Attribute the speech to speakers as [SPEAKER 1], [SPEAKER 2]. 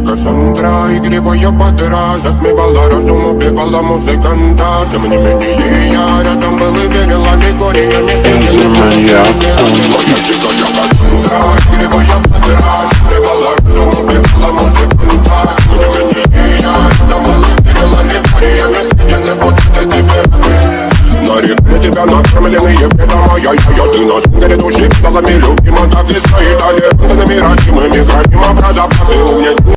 [SPEAKER 1] Кассандра, игривая подра, затмевала разум, убивала музыканта. Тем не менее я рядом был и верил аллегориями.
[SPEAKER 2] Моя
[SPEAKER 1] Кассандра, игривая подра, затмевала разум, убивала музыканта. Тем не менее я рядом был и верил аллегориями. Я не буду тебе на реке тебя накормленные бедом, ты наш горе души педалами любима, так и стоит аллергантами родимыми, храним образа посыл.